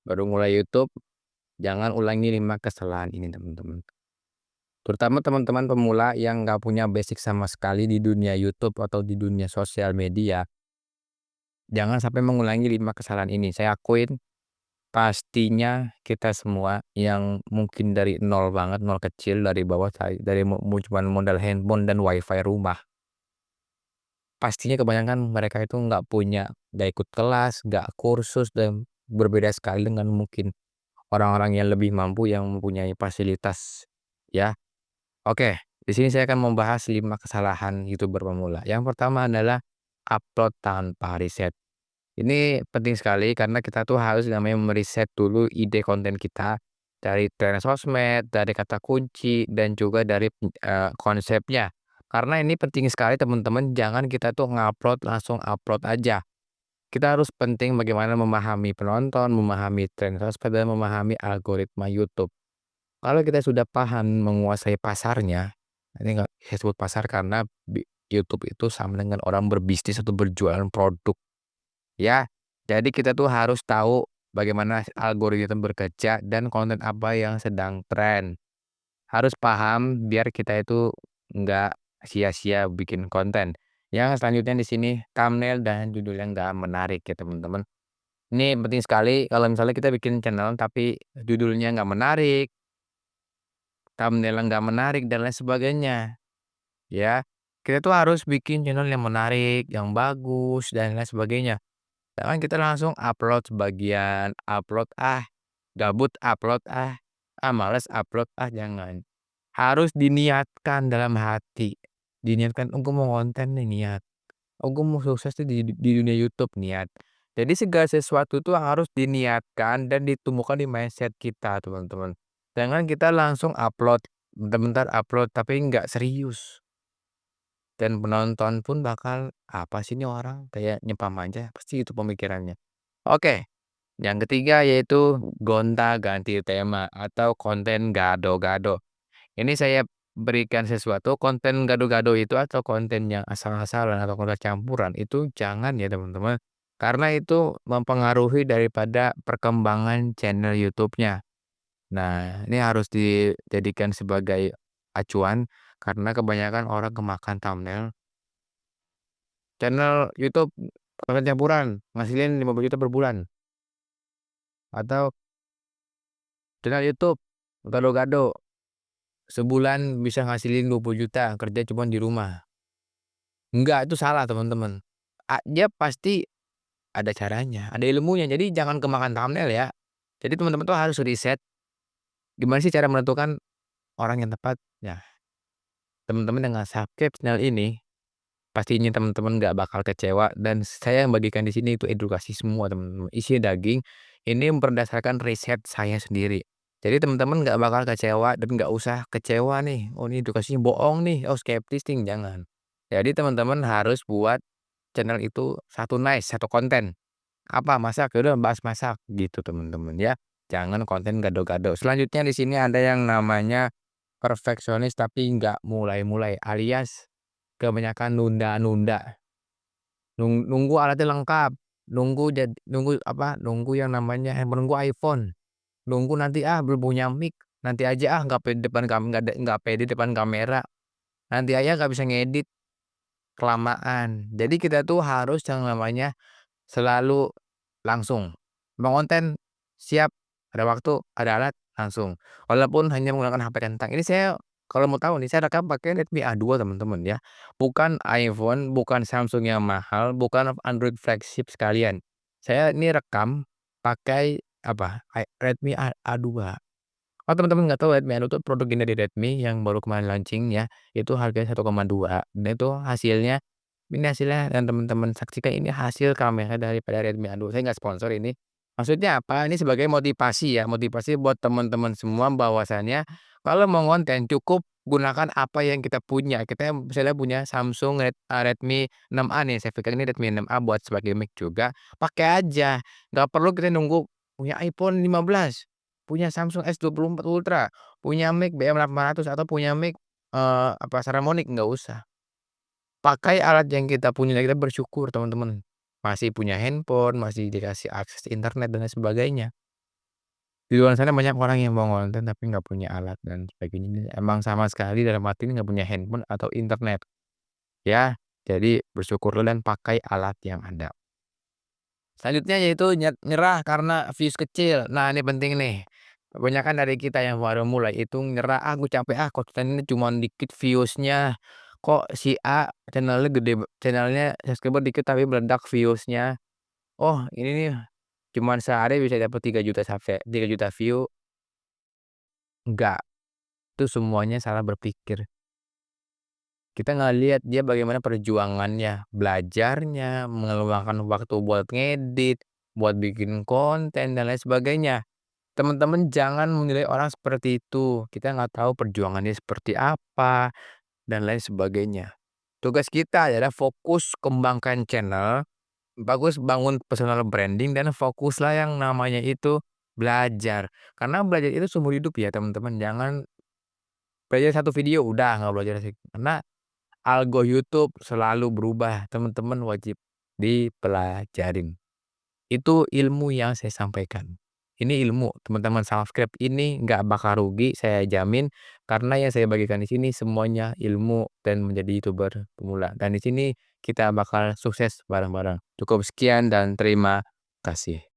baru mulai YouTube, jangan ulangi 5 kesalahan ini, teman-teman. Terutama teman-teman pemula yang nggak punya basic sama sekali di dunia YouTube atau di dunia sosial media, jangan sampai mengulangi 5 kesalahan ini. Saya akuin pastinya kita semua yang mungkin dari nol banget, nol kecil, dari bawah dari cuman modal handphone dan WiFi rumah. Pastinya kebanyakan mereka itu nggak ikut kelas, nggak kursus, dan berbeda sekali dengan mungkin orang-orang yang lebih mampu yang mempunyai fasilitas, ya. Oke, di sini saya akan membahas 5 kesalahan YouTuber pemula. Yang pertama adalah upload tanpa riset. Ini penting sekali karena kita tuh harus namanya meriset dulu ide konten kita dari tren sosmed, dari kata kunci, dan juga dari konsepnya. Karena ini penting sekali teman-teman, jangan kita tuh ngupload langsung upload aja. Kita harus penting bagaimana memahami penonton, memahami tren sosmed, dan memahami algoritma YouTube. Kalau kita sudah paham menguasai pasarnya, ini nggak saya sebut pasar karena YouTube itu sama dengan orang berbisnis atau berjualan produk, ya. Jadi kita tuh harus tahu bagaimana algoritma bekerja dan konten apa yang sedang tren. Harus paham biar kita itu nggak sia-sia bikin konten. Yang selanjutnya di sini thumbnail dan judul yang nggak menarik ya, teman-teman. Ini penting sekali kalau misalnya kita bikin channel tapi judulnya nggak menarik, thumbnail nggak menarik, dan lain sebagainya, ya. Kita tuh harus bikin channel yang menarik, yang bagus, dan lain sebagainya. Jangan kita langsung upload sebagian, upload gabut upload males upload jangan. Harus diniatkan dalam hati, diniatkan, "Oh, gua mau konten nih," niat. "Oh, gua mau sukses nih di dunia YouTube," niat. Jadi segala sesuatu tuh harus diniatkan dan ditumbuhkan di mindset kita, teman-teman. Jangan kita langsung upload, bentar-bentar upload tapi nggak serius, dan penonton pun bakal, "Apa sih ini orang, kayak nyepam aja," pasti itu pemikirannya. Oke, yang ketiga yaitu gonta-ganti tema atau konten gado-gado. Ini saya berikan sesuatu, konten gado-gado itu atau konten yang asal-asalan atau konten campuran itu jangan ya, teman-teman. Karena itu mempengaruhi daripada perkembangan channel YouTube-nya. Nah, ini harus dijadikan sebagai acuan karena kebanyakan orang kemakan thumbnail. Channel YouTube konten campuran ngasilin 50 juta per bulan, atau channel YouTube gado-gado sebulan bisa ngasilin 20 juta kerja cuman di rumah. Enggak, itu salah, teman-teman. Dia pasti ada caranya, ada ilmunya, jadi jangan kemakan thumbnail ya. Jadi teman-teman tuh harus riset, gimana sih cara menentukan orang yang tepat. Nah, teman-teman dengan subscribe channel ini, pastinya teman-teman nggak bakal kecewa, dan saya yang bagikan di sini itu edukasi semua, teman-teman. Isinya daging, ini berdasarkan riset saya sendiri. Jadi teman-teman nggak bakal kecewa dan nggak usah kecewa nih, "Oh, ini edukasinya bohong nih, oh skeptis nih," jangan. Jadi teman-teman harus buat channel itu satu nice, satu konten. Apa, masak? Ya udah bahas masak, gitu teman-teman ya. Jangan konten gado-gado. Selanjutnya di sini ada yang namanya perfeksionis tapi nggak mulai-mulai, alias kebanyakan nunda-nunda. Nunggu alatnya lengkap, nunggu apa, nunggu yang namanya handphone, nunggu iPhone, nunggu nanti belum punya mic, nanti aja nggak pede depan nggak pede depan kamera, nanti aja nggak bisa ngedit, kelamaan. Jadi kita tuh harus yang namanya selalu langsung. Mau konten, siap, ada waktu, ada alat, langsung. Walaupun hanya menggunakan HP centang. Ini saya kalau mau tahu nih, saya rekam pakai Redmi A2, teman-teman ya. Bukan iPhone, bukan Samsung yang mahal, bukan Android flagship sekalian. Saya ini rekam pakai apa, Redmi A2. Kalau teman-teman nggak tahu, Redmi A2 itu produk ini dari Redmi yang baru kemarin launching ya, itu harganya 1,2, dan itu hasilnya, ini hasilnya dan teman-teman saksikan, ini hasil kamera daripada Redmi A2. Saya nggak sponsor ini. Maksudnya apa? Ini sebagai motivasi ya, motivasi buat teman-teman semua bahwasannya kalau mau ngonten cukup gunakan apa yang kita punya. Kita misalnya punya Samsung Redmi 6A nih, saya pikir ini Redmi 6A buat sebagai mic juga, pakai aja. Nggak perlu kita nunggu punya iPhone 15, punya Samsung S24 Ultra, punya mic BM800, atau punya mic, apa, Saramonic, nggak usah. Pakai alat yang kita punya, kita bersyukur, teman-teman. Masih punya handphone, masih dikasih akses internet dan lain sebagainya. Di luar sana banyak orang yang mau ngonten tapi nggak punya alat dan sebagainya, emang sama sekali dalam arti ini nggak punya handphone atau internet, ya. Jadi bersyukurlah dan pakai alat yang ada. Selanjutnya yaitu nyerah karena views kecil. Nah, ini penting nih. Kebanyakan dari kita yang baru mulai itu nyerah, "Ah, gue capek ah, kontennya cuman dikit views-nya. Kok si A channelnya subscriber dikit tapi meledak views-nya. Oh, ini nih cuman sehari bisa dapat 3 juta view." Enggak, itu semuanya salah berpikir. Kita nggak lihat dia bagaimana perjuangannya, belajarnya, meluangkan waktu buat ngedit, buat bikin konten dan lain sebagainya. Teman-teman jangan menilai orang seperti itu, kita nggak tahu perjuangannya seperti apa, dan lain sebagainya. Tugas kita adalah fokus kembangkan channel, bagus bangun personal branding, dan fokuslah yang namanya itu belajar. Karena belajar itu seumur hidup ya teman-teman, jangan belajar satu video udah nggak belajar lagi. Karena algo YouTube selalu berubah, teman-teman wajib dipelajarin. Itu ilmu yang saya sampaikan. Ini ilmu, teman-teman subscribe ini nggak bakal rugi, saya jamin, karena yang saya bagikan di sini semuanya ilmu dan menjadi YouTuber pemula. Dan di sini kita bakal sukses bareng-bareng. Cukup sekian dan terima kasih.